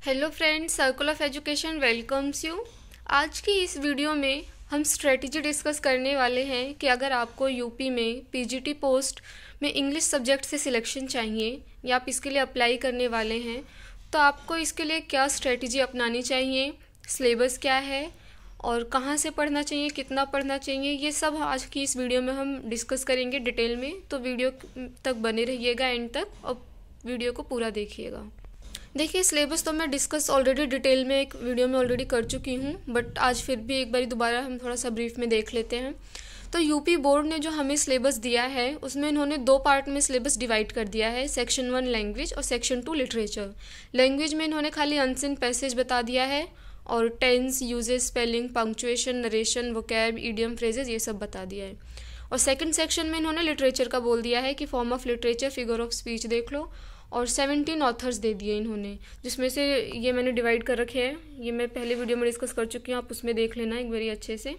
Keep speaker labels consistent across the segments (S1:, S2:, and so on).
S1: Hello friends, circle of education welcomes you. आज की इस वीडियो में हम स्ट्रेटजी डिस्कस करने वाले हैं कि अगर आपको यूपी में पीजीटी पोस्ट में इंग्लिश सब्जेक्ट से सिलेक्शन चाहिए या आप इसके लिए अप्लाई करने वाले हैं तो आपको इसके लिए क्या स्ट्रेटजी अपनानी चाहिए, सिलेबस क्या है और कहाँ से पढ़ना चाहिए, कितना पढ़ना चाहिए, ये सब आज की इस वीडियो में हम डिस्कस करेंगे डिटेल में। तो वीडियो तक बने रहिएगा एंड तक और वीडियो को पूरा देखिएगा। देखिए, सिलेबस तो मैं डिस्कस ऑलरेडी डिटेल में एक वीडियो में ऑलरेडी कर चुकी हूँ, बट आज फिर भी एक बार दोबारा हम थोड़ा सा ब्रीफ में देख लेते हैं। तो यूपी बोर्ड ने जो हमें सिलेबस दिया है उसमें इन्होंने दो पार्ट में सिलेबस डिवाइड कर दिया है, सेक्शन 1 लैंग्वेज और सेक्शन 2 लिटरेचर। लैंग्वेज में इन्होंने खाली अनसिन पैसेज बता दिया है और tense, usages, spelling, punctuation, narration, vocab, idiom, phrases ये सब बता दिया है। और सेकंड सेक्शन में इन्होंने लिटरेचर का बोल दिया है कि form of literature, figure of speech देख लो, और 17 ऑथर्स दे दिए इन्होंने, जिसमें से ये मैंने डिवाइड कर रखे हैं। ये मैं पहले वीडियो में डिस्कस कर चुकी हूँ, आप उसमें देख लेना एक बारी अच्छे से।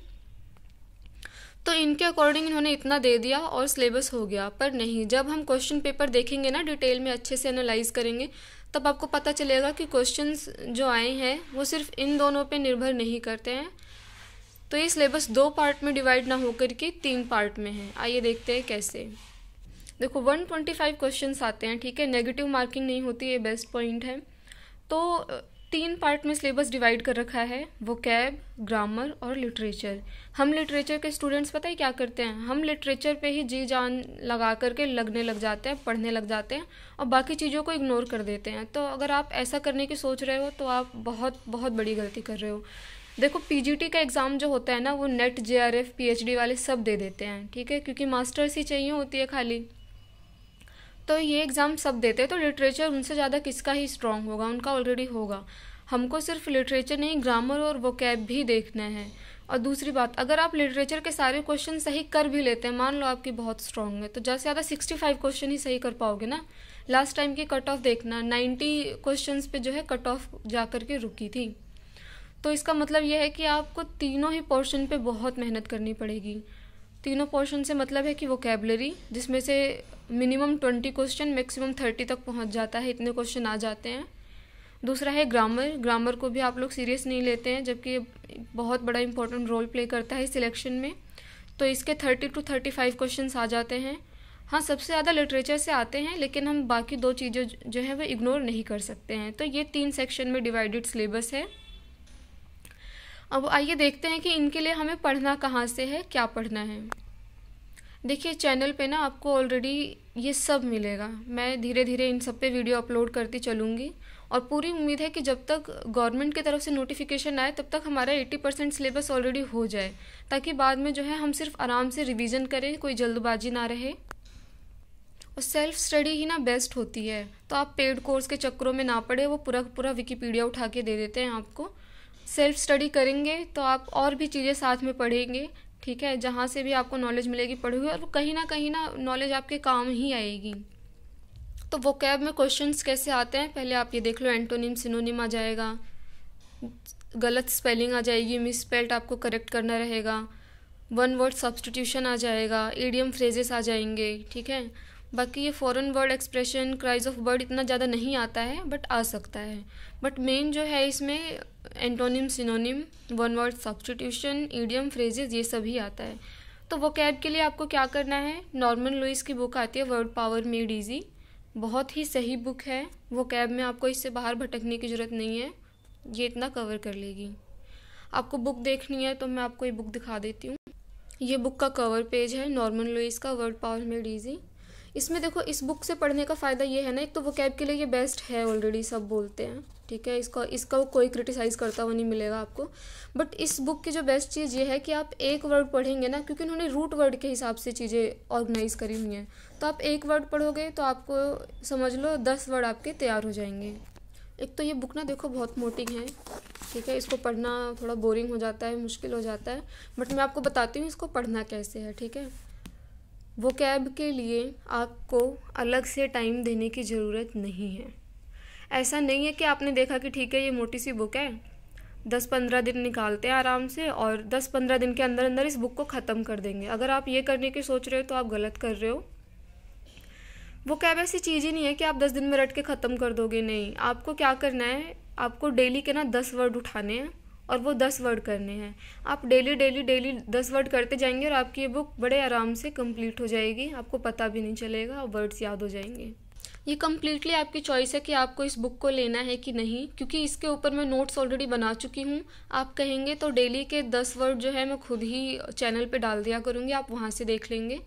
S1: तो इनके अकॉर्डिंग इन्होंने इतना दे दिया और सिलेबस हो गया। पर नहीं, जब हम क्वेश्चन पेपर देखेंगे ना, डिटेल में अच्छे से एनालाइज करेंगे, तब आपको पता चलेगा कि क्वेश्चंस जो आए हैं वो सिर्फ इन दोनों पे निर्भर नहीं करते हैं। तो ये सिलेबस दो पार्ट में डिवाइड ना होकर के 3 पार्ट में है। आइए देखते हैं कैसे। देखो, 125 क्वेश्चंस आते हैं, ठीक है, नेगेटिव मार्किंग नहीं होती, ये बेस्ट पॉइंट है। तो 3 पार्ट में सिलेबस डिवाइड कर रखा है, वोकैब, ग्रामर और लिटरेचर। हम लिटरेचर के स्टूडेंट्स पता है क्या करते हैं, हम लिटरेचर पे ही जी जान लगा करके लगने लग जाते हैं, पढ़ने लग जाते हैं और बाकी चीज़ों को इग्नोर कर देते हैं। तो अगर आप ऐसा करने की सोच रहे हो तो आप बहुत बहुत बड़ी गलती कर रहे हो। देखो, पीजीटी का एग्ज़ाम जो होता है ना, वो नेट, जेआरएफ, पीएचडी वाले सब दे देते हैं, ठीक है, क्योंकि मास्टर्स ही चाहिए होती है खाली। तो ये एग्ज़ाम सब देते हैं, तो लिटरेचर उनसे ज़्यादा किसका ही स्ट्रांग होगा, उनका ऑलरेडी होगा। हमको सिर्फ लिटरेचर नहीं, ग्रामर और वोकैब भी देखना है। और दूसरी बात, अगर आप लिटरेचर के सारे क्वेश्चन सही कर भी लेते हैं, मान लो आपकी बहुत स्ट्रांग है, तो ज़्यादा से ज़्यादा 65 क्वेश्चन ही सही कर पाओगे ना। लास्ट टाइम की कट ऑफ देखना, 90 क्वेश्चन पे जो है कट ऑफ जा कर के रुकी थी। तो इसका मतलब यह है कि आपको तीनों ही पोर्शन पे बहुत मेहनत करनी पड़ेगी। तीनों पोर्शन से मतलब है कि वोकैबलरी, जिसमें से मिनिमम 20 क्वेश्चन, मैक्सिमम 30 तक पहुंच जाता है, इतने क्वेश्चन आ जाते हैं। दूसरा है ग्रामर। ग्रामर को भी आप लोग सीरियस नहीं लेते हैं, जबकि बहुत बड़ा इंपॉर्टेंट रोल प्ले करता है सिलेक्शन में। तो इसके 30 to 35 क्वेश्चन आ जाते हैं। हाँ, सबसे ज़्यादा लिटरेचर से आते हैं, लेकिन हम बाकी 2 चीज़ें जो है वो इग्नोर नहीं कर सकते हैं। तो ये 3 सेक्शन में डिवाइडेड सिलेबस है। अब आइए देखते हैं कि इनके लिए हमें पढ़ना कहाँ से है, क्या पढ़ना है। देखिए, चैनल पे ना आपको ऑलरेडी ये सब मिलेगा। मैं धीरे धीरे इन सब पे वीडियो अपलोड करती चलूँगी और पूरी उम्मीद है कि जब तक गवर्नमेंट की तरफ से नोटिफिकेशन आए तब तक हमारा 80% सिलेबस ऑलरेडी हो जाए, ताकि बाद में जो है हम सिर्फ आराम से रिवीजन करें, कोई जल्दबाजी ना रहे। और सेल्फ स्टडी ही ना बेस्ट होती है। तो आप पेड कोर्स के चक्करों में ना पड़े, वो पूरा विकिपीडिया उठा के दे देते हैं आपको। सेल्फ स्टडी करेंगे तो आप और भी चीज़ें साथ में पढ़ेंगे, ठीक है, जहाँ से भी आपको नॉलेज मिलेगी पढ़ोगे और वो कहीं ना नॉलेज आपके काम ही आएगी। तो वोकैब में क्वेश्चंस कैसे आते हैं, पहले आप ये देख लो। एंटोनिम, सिनोनिम आ जाएगा, गलत स्पेलिंग आ जाएगी, मिस स्पेल्ड आपको करेक्ट करना रहेगा, वन वर्ड सब्स्टिट्यूशन आ जाएगा, ईडियम फ्रेजेस आ जाएंगे, ठीक है। बाकी ये foreign word expression, cries of bird इतना ज़्यादा नहीं आता है, बट आ सकता है। बट मेन जो है इसमें antonym, synonym, one word substitution, idiom, phrases ये सभी आता है। तो वोकैब के लिए आपको क्या करना है, नॉर्मन लुइस की बुक आती है वर्ड पावर मेड ईजी, बहुत ही सही बुक है। वोकैब में आपको इससे बाहर भटकने की ज़रूरत नहीं है, ये इतना कवर कर लेगी। आपको बुक देखनी है तो मैं आपको ये बुक दिखा देती हूँ। ये बुक का कवर पेज है, नॉर्मन लुइस का वर्ड पावर मेड ईजी। इसमें देखो, इस बुक से पढ़ने का फ़ायदा ये है ना, एक तो वोकैब के लिए ये बेस्ट है, ऑलरेडी सब बोलते हैं, ठीक है, इसका कोई क्रिटिसाइज़ करता हुआ नहीं मिलेगा आपको। बट इस बुक की जो बेस्ट चीज़ ये है कि आप एक वर्ड पढ़ेंगे ना, क्योंकि उन्होंने रूट वर्ड के हिसाब से चीज़ें ऑर्गेनाइज करी हुई हैं। तो आप एक वर्ड पढ़ोगे तो आपको समझ लो 10 वर्ड आपके तैयार हो जाएंगे। एक तो ये बुक ना देखो बहुत मोटी है, ठीक है, इसको पढ़ना थोड़ा बोरिंग हो जाता है, मुश्किल हो जाता है, बट मैं आपको बताती हूँ इसको पढ़ना कैसे है, ठीक है। वोकैब के लिए आपको अलग से टाइम देने की ज़रूरत नहीं है। ऐसा नहीं है कि आपने देखा कि ठीक है ये मोटी सी बुक है, 10-15 दिन निकालते हैं आराम से और 10-15 दिन के अंदर अंदर इस बुक को ख़त्म कर देंगे। अगर आप ये करने की सोच रहे हो तो आप गलत कर रहे हो। वोकैब ऐसी चीज़ ही नहीं है कि आप 10 दिन में रट के ख़त्म कर दोगे, नहीं। आपको क्या करना है, आपको डेली के ना 10 वर्ड उठाने हैं और वो 10 वर्ड करने हैं। आप डेली डेली डेली 10 वर्ड करते जाएंगे और आपकी ये बुक बड़े आराम से कंप्लीट हो जाएगी, आपको पता भी नहीं चलेगा और वर्ड्स याद हो जाएंगे। ये कम्प्लीटली आपकी चॉइस है कि आपको इस बुक को लेना है कि नहीं, क्योंकि इसके ऊपर मैं नोट्स ऑलरेडी बना चुकी हूँ। आप कहेंगे तो डेली के 10 वर्ड जो है मैं खुद ही चैनल पे डाल दिया करूँगी, आप वहाँ से देख लेंगे।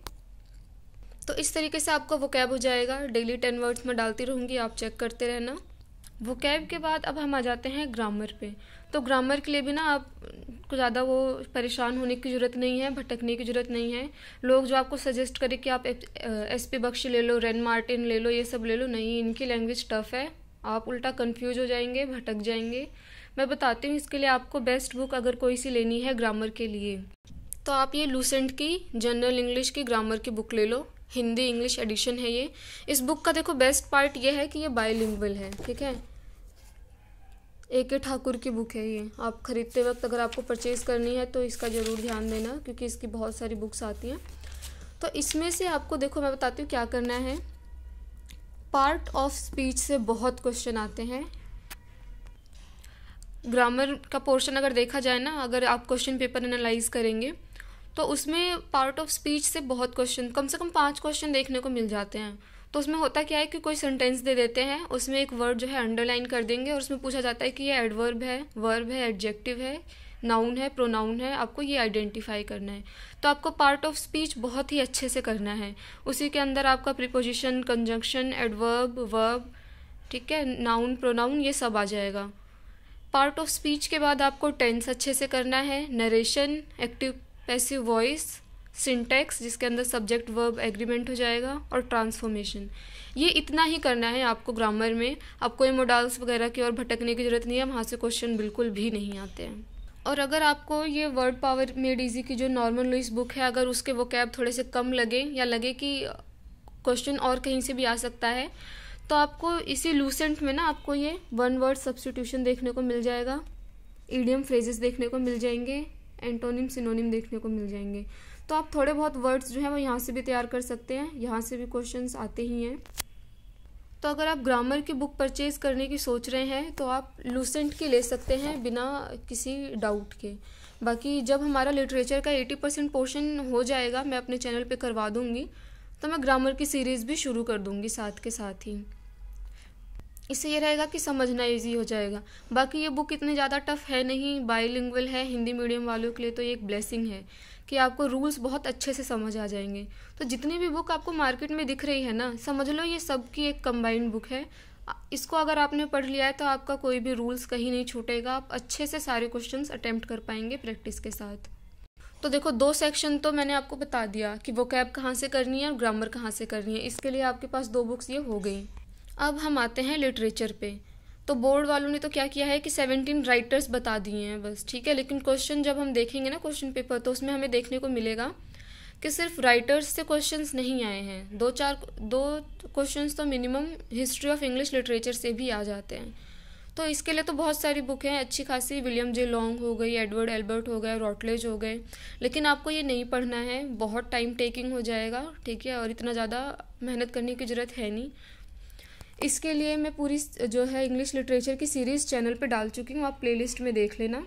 S1: तो इस तरीके से आपका वोकैब हो जाएगा। डेली 10 वर्ड्स मैं डालती रहूँगी, आप चेक करते रहना। वोकैब के बाद अब हम आ जाते हैं ग्रामर पे। तो ग्रामर के लिए भी ना आपको ज़्यादा वो परेशान होने की ज़रूरत नहीं है, भटकने की ज़रूरत नहीं है। लोग जो आपको सजेस्ट करें कि आप SP बख्शी ले लो, रेन मार्टिन ले लो, ये सब ले लो, नहीं, इनकी लैंग्वेज टफ़ है, आप उल्टा कंफ्यूज हो जाएंगे, भटक जाएंगे। मैं बताती हूँ इसके लिए आपको बेस्ट बुक अगर कोई सी लेनी है ग्रामर के लिए तो आप ये लूसेंट की जनरल इंग्लिश की ग्रामर की बुक ले लो। हिंदी इंग्लिश एडिशन है ये। इस बुक का देखो बेस्ट पार्ट ये है कि ये बाइलिंगुअल है, ठीक है। AK ठाकुर की बुक है ये। आप ख़रीदते वक्त अगर आपको परचेज़ करनी है तो इसका ज़रूर ध्यान देना, क्योंकि इसकी बहुत सारी बुक्स आती हैं। तो इसमें से आपको देखो मैं बताती हूँ क्या करना है। पार्ट ऑफ स्पीच से बहुत क्वेश्चन आते हैं। ग्रामर का पोर्शन अगर देखा जाए ना, अगर आप क्वेश्चन पेपर एनालाइज करेंगे तो उसमें पार्ट ऑफ स्पीच से बहुत क्वेश्चन, कम से कम 5 क्वेश्चन देखने को मिल जाते हैं। तो उसमें होता क्या है कि कोई सेंटेंस दे देते हैं, उसमें एक वर्ड जो है अंडरलाइन कर देंगे और उसमें पूछा जाता है कि ये एडवर्ब है, वर्ब है, एडजेक्टिव है, नाउन है, प्रोनाउन है, आपको ये आइडेंटिफाई करना है। तो आपको पार्ट ऑफ स्पीच बहुत ही अच्छे से करना है। उसी के अंदर आपका प्रीपोजिशन, कंजंक्शन, एडवर्ब, वर्ब, ठीक है, नाउन, प्रोनाउन, ये सब आ जाएगा। पार्ट ऑफ स्पीच के बाद आपको टेंस अच्छे से करना है, narration, active passive voice, syntax जिसके अंदर सब्जेक्ट वर्ब एग्रीमेंट हो जाएगा, और ट्रांसफॉर्मेशन। ये इतना ही करना है आपको ग्रामर में। आप कोई मॉडल्स वगैरह की और भटकने की ज़रूरत नहीं है, वहाँ से क्वेश्चन बिल्कुल भी नहीं आते हैं। और अगर आपको ये वर्ड पावर मेड इजी की जो नॉर्मन लुइस बुक है, अगर उसके वोकैब थोड़े से कम लगे या लगे कि क्वेश्चन और कहीं से भी आ सकता है, तो आपको इसी लूसेंट में ना आपको ये 1 वर्ड सब्स्टिट्यूशन देखने को मिल जाएगा, ईडियम फ्रेजेस देखने को मिल जाएंगे, एंटोनिम सिनोनिम देखने को मिल जाएंगे। तो आप थोड़े बहुत वर्ड्स जो हैं वो यहाँ से भी तैयार कर सकते हैं, यहाँ से भी क्वेश्चंस आते ही हैं। तो अगर आप ग्रामर की बुक परचेज़ करने की सोच रहे हैं तो आप लूसेंट की ले सकते हैं बिना किसी डाउट के। बाकी जब हमारा लिटरेचर का 80% पोर्शन हो जाएगा, मैं अपने चैनल पे करवा दूँगी, तो मैं ग्रामर की सीरीज़ भी शुरू कर दूँगी साथ के साथ ही। इससे ये रहेगा कि समझना इजी हो जाएगा। बाकी ये बुक इतनी ज़्यादा टफ है नहीं, बाइलिंगुअल है, हिंदी मीडियम वालों के लिए तो ये एक ब्लेसिंग है कि आपको रूल्स बहुत अच्छे से समझ आ जाएंगे। तो जितनी भी बुक आपको मार्केट में दिख रही है ना, समझ लो ये सब की एक कंबाइंड बुक है। इसको अगर आपने पढ़ लिया है तो आपका कोई भी रूल्स कहीं नहीं छूटेगा, आप अच्छे से सारे क्वेश्चंस अटेम्प्ट कर पाएंगे प्रैक्टिस के साथ। तो देखो 2 सेक्शन तो मैंने आपको बता दिया कि वोकैब कहाँ से करनी है और ग्रामर कहाँ से करनी है। इसके लिए आपके पास 2 बुक्स ये हो गई। अब हम आते हैं लिटरेचर पे। तो बोर्ड वालों ने तो क्या किया है कि 17 राइटर्स बता दिए हैं बस, ठीक है। लेकिन क्वेश्चन जब हम देखेंगे ना क्वेश्चन पेपर, तो उसमें हमें देखने को मिलेगा कि सिर्फ राइटर्स से क्वेश्चंस नहीं आए हैं, 2 क्वेश्चंस तो minimum history of English literature से भी आ जाते हैं। तो इसके लिए तो बहुत सारी बुक हैं अच्छी खासी, विलियम जे लॉन्ग हो गई, एडवर्ड एल्बर्ट हो गए, रॉटलेज हो गए। लेकिन आपको ये नहीं पढ़ना है, बहुत टाइम टेकिंग हो जाएगा, ठीक है, और इतना ज़्यादा मेहनत करने की ज़रूरत है नहीं। इसके लिए मैं पूरी जो है इंग्लिश लिटरेचर की सीरीज़ चैनल पे डाल चुकी हूँ, आप प्लेलिस्ट में देख लेना।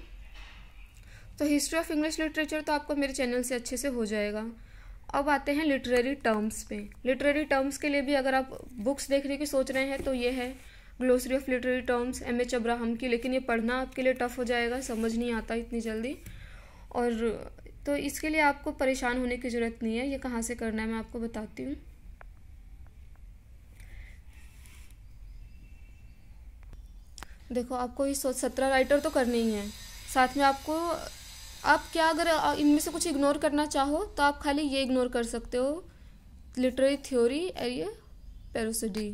S1: तो हिस्ट्री ऑफ इंग्लिश लिटरेचर तो आपको मेरे चैनल से अच्छे से हो जाएगा। अब आते हैं लिटरेरी टर्म्स पे। लिटरेरी टर्म्स के लिए भी अगर आप बुक्स देखने की सोच रहे हैं तो ये है glossary of literary terms MH Abraham की। लेकिन ये पढ़ना आपके लिए टफ हो जाएगा, समझ नहीं आता इतनी जल्दी, और तो इसके लिए आपको परेशान होने की ज़रूरत नहीं है। ये कहाँ से करना है मैं आपको बताती हूँ। देखो आपको इस 17 राइटर तो करने ही हैं, साथ में आपको आप क्या अगर इनमें से कुछ इग्नोर करना चाहो तो आप खाली ये इग्नोर कर सकते हो, लिटरेरी थ्योरी एरिया पेरोसिडी।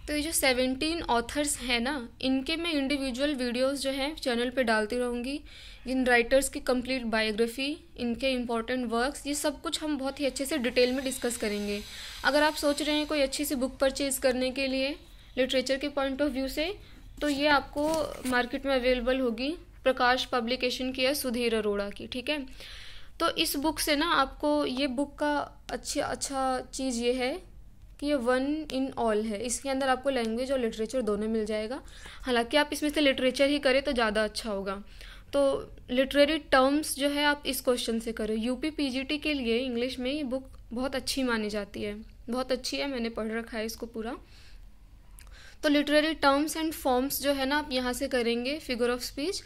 S1: तो ये जो 17 ऑथर्स हैं ना, इनके मैं इंडिविजुअल वीडियोस जो हैं चैनल पे डालती रहूँगी। इन राइटर्स की कंप्लीट बायोग्राफी, इनके इम्पॉर्टेंट वर्क्स, ये सब कुछ हम बहुत ही अच्छे से डिटेल में डिस्कस करेंगे। अगर आप सोच रहे हैं कोई अच्छी सी बुक परचेज़ करने के लिए लिटरेचर के पॉइंट ऑफ व्यू से, तो ये आपको मार्केट में अवेलेबल होगी, प्रकाश पब्लिकेशन की है, सुधीर अरोड़ा की, ठीक है। तो इस बुक से ना आपको ये बुक का अच्छा चीज़ ये है कि ये वन इन ऑल है। इसके अंदर आपको लैंग्वेज और लिटरेचर दोनों मिल जाएगा। हालांकि आप इसमें से लिटरेचर ही करें तो ज़्यादा अच्छा होगा। तो लिटरेरी टर्म्स जो है आप इस क्वेश्चन से करें। यूपी पीजीटी के लिए इंग्लिश में ये बुक बहुत अच्छी मानी जाती है, बहुत अच्छी है, मैंने पढ़ रखा है इसको पूरा। तो लिटरेरी टर्म्स एंड फॉर्म्स जो है ना आप यहाँ से करेंगे, फिगर ऑफ स्पीच,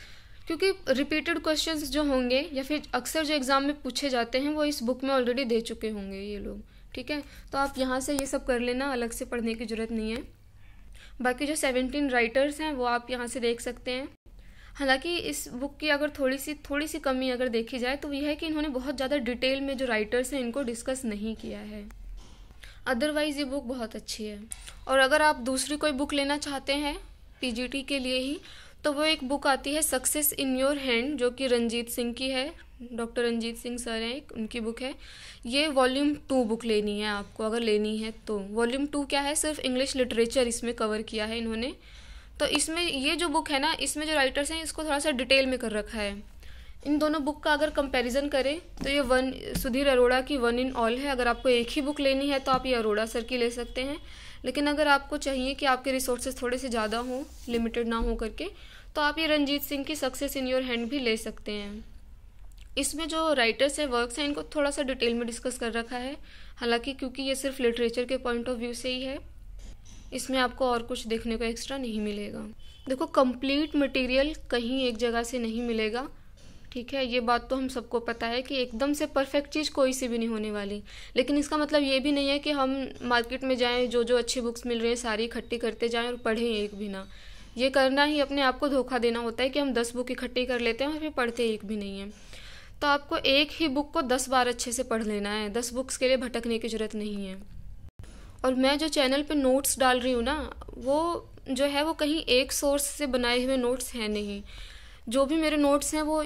S1: क्योंकि रिपीटेड क्वेश्चंस जो होंगे या फिर अक्सर जो एग्ज़ाम में पूछे जाते हैं वो इस बुक में ऑलरेडी दे चुके होंगे ये लोग, ठीक है। तो आप यहाँ से ये सब कर लेना, अलग से पढ़ने की ज़रूरत नहीं है। बाकी जो 17 राइटर्स हैं वो आप यहाँ से देख सकते हैं। हालांकि इस बुक की अगर थोड़ी सी कमी अगर देखी जाए तो यह है कि इन्होंने बहुत ज़्यादा डिटेल में जो राइटर्स हैं इनको डिस्कस नहीं किया है। अदरवाइज़ ये बुक बहुत अच्छी है। और अगर आप दूसरी कोई बुक लेना चाहते हैं पीजीटी के लिए ही, तो वो एक बुक आती है सक्सेस इन योर हैंड, जो कि रंजीत सिंह की है, डॉक्टर रंजीत सिंह सर हैं, उनकी बुक है। ये वॉल्यूम 2 बुक लेनी है आपको, अगर लेनी है तो। वॉल्यूम 2 क्या है, सिर्फ इंग्लिश लिटरेचर इसमें कवर किया है इन्होंने। तो इसमें ये जो बुक है ना, इसमें जो राइटर्स हैं इसको थोड़ा सा डिटेल में कर रखा है। इन दोनों बुक का अगर कंपैरिजन करें तो ये सुधीर अरोड़ा की वन इन ऑल है। अगर आपको एक ही बुक लेनी है तो आप ये अरोड़ा सर की ले सकते हैं, लेकिन अगर आपको चाहिए कि आपके रिसोर्सेज थोड़े से ज़्यादा हों, लिमिटेड ना हो करके, तो आप ये रंजीत सिंह की सक्सेस इन योर हैंड भी ले सकते हैं। इसमें जो राइटर्स हैं, वर्क्स हैं, इनको थोड़ा सा डिटेल में डिस्कस कर रखा है। हालांकि क्योंकि ये सिर्फ लिटरेचर के पॉइंट ऑफ व्यू से ही है, इसमें आपको और कुछ देखने को एक्स्ट्रा नहीं मिलेगा। देखो, कंप्लीट मटेरियल कहीं एक जगह से नहीं मिलेगा, ठीक है। ये बात तो हम सबको पता है कि एकदम से परफेक्ट चीज़ कोई सी भी नहीं होने वाली। लेकिन इसका मतलब ये भी नहीं है कि हम मार्केट में जाएं, जो अच्छी बुक्स मिल रही हैं सारी इकट्ठी करते जाएं और पढ़ें एक भी ना। ये करना ही अपने आप को धोखा देना होता है कि हम 10 बुक इकट्ठी कर लेते हैं और फिर पढ़ते एक भी नहीं है। तो आपको एक ही बुक को 10 बार अच्छे से पढ़ लेना है, 10 बुक्स के लिए भटकने की ज़रूरत नहीं है। और मैं जो चैनल पे नोट्स डाल रही हूँ ना, वो जो है वो कहीं एक सोर्स से बनाए हुए नोट्स हैं नहीं। जो भी मेरे नोट्स हैं वो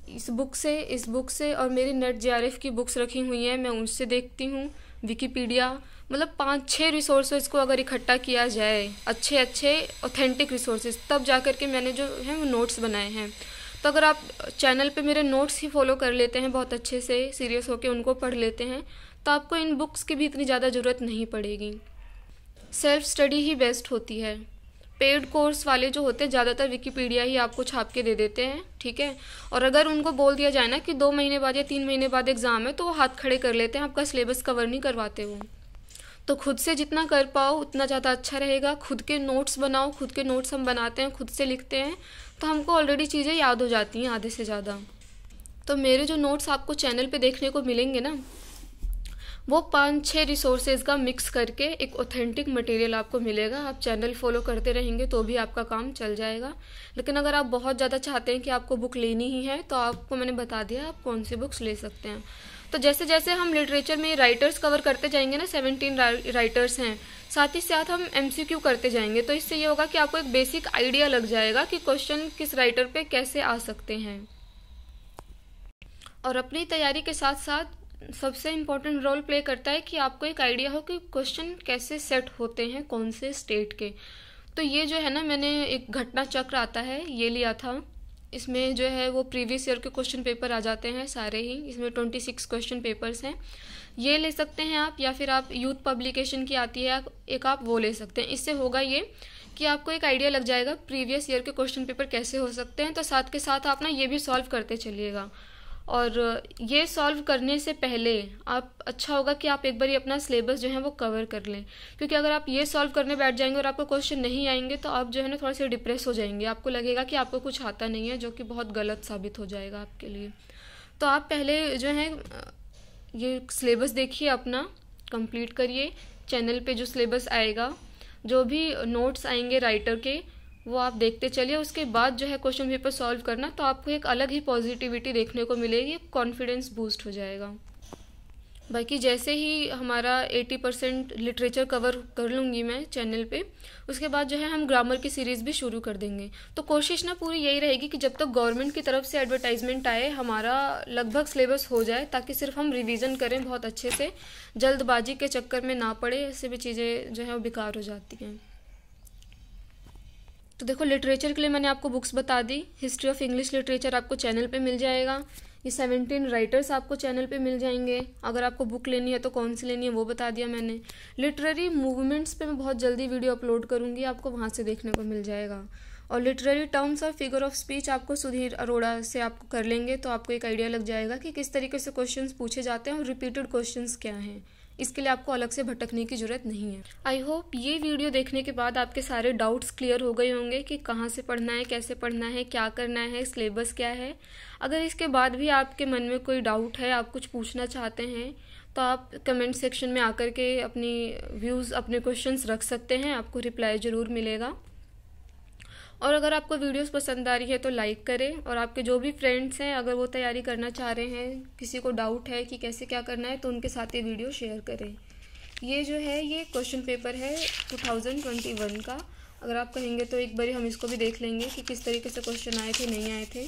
S1: इस बुक से और मेरी नेट जेआरएफ की बुक्स रखी हुई हैं, मैं उनसे देखती हूँ, विकिपीडिया, मतलब 5-6 रिसोर्सेज को अगर इकट्ठा किया जाए, अच्छे ऑथेंटिक रिसोर्सेज, तब जा कर के मैंने जो है वो नोट्स बनाए हैं। तो अगर आप चैनल पे मेरे नोट्स ही फॉलो कर लेते हैं, बहुत अच्छे से सीरियस होकर उनको पढ़ लेते हैं, तो आपको इन बुक्स की भी इतनी ज़्यादा ज़रूरत नहीं पड़ेगी। सेल्फ स्टडी ही बेस्ट होती है। पेड कोर्स वाले जो होते हैं ज़्यादातर विकिपीडिया ही आपको छाप के दे देते हैं, ठीक है। और अगर उनको बोल दिया जाए ना कि 2 महीने बाद या 3 महीने बाद एग्ज़ाम है, तो वो हाथ खड़े कर लेते हैं, आपका सिलेबस कवर नहीं करवाते वो। तो खुद से जितना कर पाओ उतना ज़्यादा अच्छा रहेगा। खुद के नोट्स बनाओ, खुद के नोट्स हम बनाते हैं, खुद से लिखते हैं, तो हमको ऑलरेडी चीज़ें याद हो जाती हैं आधे से ज़्यादा। तो मेरे जो नोट्स आपको चैनल पे देखने को मिलेंगे ना, वो 5-6 रिसोर्सेज का मिक्स करके एक ऑथेंटिक मटेरियल आपको मिलेगा। आप चैनल फॉलो करते रहेंगे तो भी आपका काम चल जाएगा। लेकिन अगर आप बहुत ज़्यादा चाहते हैं कि आपको बुक लेनी ही है, तो आपको मैंने बता दिया आप कौन सी बुक्स ले सकते हैं। तो जैसे जैसे हम लिटरेचर में राइटर्स कवर करते जाएंगे ना, 17 राइटर्स हैं, साथ ही साथ हम MCQ करते जाएंगे, तो इससे ये होगा कि आपको एक बेसिक आइडिया लग जाएगा कि क्वेश्चन किस राइटर पे कैसे आ सकते हैं। और अपनी तैयारी के साथ साथ सबसे इम्पोर्टेंट रोल प्ले करता है कि आपको एक आइडिया हो कि क्वेश्चन कैसे सेट होते हैं, कौन से स्टेट के। तो ये जो है ना, मैंने एक घटना चक्र आता है ये लिया था। इसमें जो है वो प्रीवियस ईयर के क्वेश्चन पेपर आ जाते हैं सारे ही। इसमें 26 क्वेश्चन पेपर्स हैं, ये ले सकते हैं आप, या फिर आप यूथ पब्लिकेशन की आती है एक, आप वो ले सकते हैं। इससे होगा ये कि आपको एक आइडिया लग जाएगा प्रीवियस ईयर के क्वेश्चन पेपर कैसे हो सकते हैं। तो साथ के साथ आप ना ये भी सॉल्व करते चलिएगा। और ये सॉल्व करने से पहले आप अच्छा होगा कि आप एक बार अपना सिलेबस जो है वो कवर कर लें, क्योंकि अगर आप ये सॉल्व करने बैठ जाएंगे और आपको क्वेश्चन नहीं आएंगे तो आप जो है ना थोड़ा सा डिप्रेस हो जाएंगे, आपको लगेगा कि आपको कुछ आता नहीं है, जो कि बहुत गलत साबित हो जाएगा आपके लिए। तो आप पहले जो है ये सिलेबस देखिए, अपना कंप्लीट करिए। चैनल पे जो सिलेबस आएगा, जो भी नोट्स आएंगे राइटर के, वो आप देखते चलिए। उसके बाद जो है क्वेश्चन पेपर सॉल्व करना, तो आपको एक अलग ही पॉजिटिविटी देखने को मिलेगी, कॉन्फिडेंस बूस्ट हो जाएगा। बाकी जैसे ही हमारा 80% लिटरेचर कवर कर लूँगी मैं चैनल पे, उसके बाद जो है हम ग्रामर की सीरीज़ भी शुरू कर देंगे। तो कोशिश ना पूरी यही रहेगी कि जब तक गवर्नमेंट की तरफ से एडवर्टाइजमेंट आए हमारा लगभग सिलेबस हो जाए, ताकि सिर्फ हम रिवीजन करें बहुत अच्छे से, जल्दबाजी के चक्कर में ना पड़े, ऐसे भी चीज़ें जो है वो बेकार हो जाती हैं। तो देखो, लिटरेचर के लिए मैंने आपको बुक्स बता दी। हिस्ट्री ऑफ इंग्लिश लिटरेचर आपको चैनल पे मिल जाएगा। ये 17 राइटर्स आपको चैनल पे मिल जाएंगे। अगर आपको बुक लेनी है तो कौन सी लेनी है वो बता दिया मैंने। लिटरेरी मूवमेंट्स पे मैं बहुत जल्दी वीडियो अपलोड करूँगी, आपको वहाँ से देखने को मिल जाएगा। और लिटरेरी टर्म्स और फिगर ऑफ स्पीच आपको सुधीर अरोड़ा से आपको कर लेंगे तो आपको एक आइडिया लग जाएगा कि किस तरीके से क्वेश्चंस पूछे जाते हैं और रिपीटेड क्वेश्चंस क्या हैं। इसके लिए आपको अलग से भटकने की ज़रूरत नहीं है। आई होप ये वीडियो देखने के बाद आपके सारे डाउट्स क्लियर हो गए होंगे कि कहाँ से पढ़ना है, कैसे पढ़ना है, क्या करना है, सिलेबस क्या है। अगर इसके बाद भी आपके मन में कोई डाउट है, आप कुछ पूछना चाहते हैं, तो आप कमेंट सेक्शन में आकर के अपनी व्यूज़, अपने क्वेश्चंस रख सकते हैं, आपको रिप्लाई ज़रूर मिलेगा। और अगर आपको वीडियोस पसंद आ रही है तो लाइक करें, और आपके जो भी फ्रेंड्स हैं अगर वो तैयारी करना चाह रहे हैं, किसी को डाउट है कि कैसे क्या करना है, तो उनके साथ ये वीडियो शेयर करें। ये जो है ये क्वेश्चन पेपर है 2021 का। अगर आप कहेंगे तो एक बार हम इसको भी देख लेंगे कि किस तरीके से क्वेश्चन आए थे, नहीं आए थे।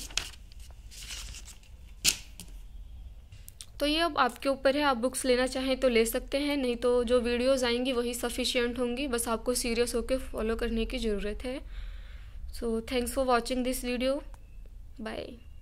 S1: तो ये अब आपके ऊपर है, आप बुक्स लेना चाहें तो ले सकते हैं, नहीं तो जो वीडियोज़ आएंगी वही सफिशिएंट होंगी, बस आपको सीरियस होकर फॉलो करने की ज़रूरत है। So thanks for watching this video. Bye.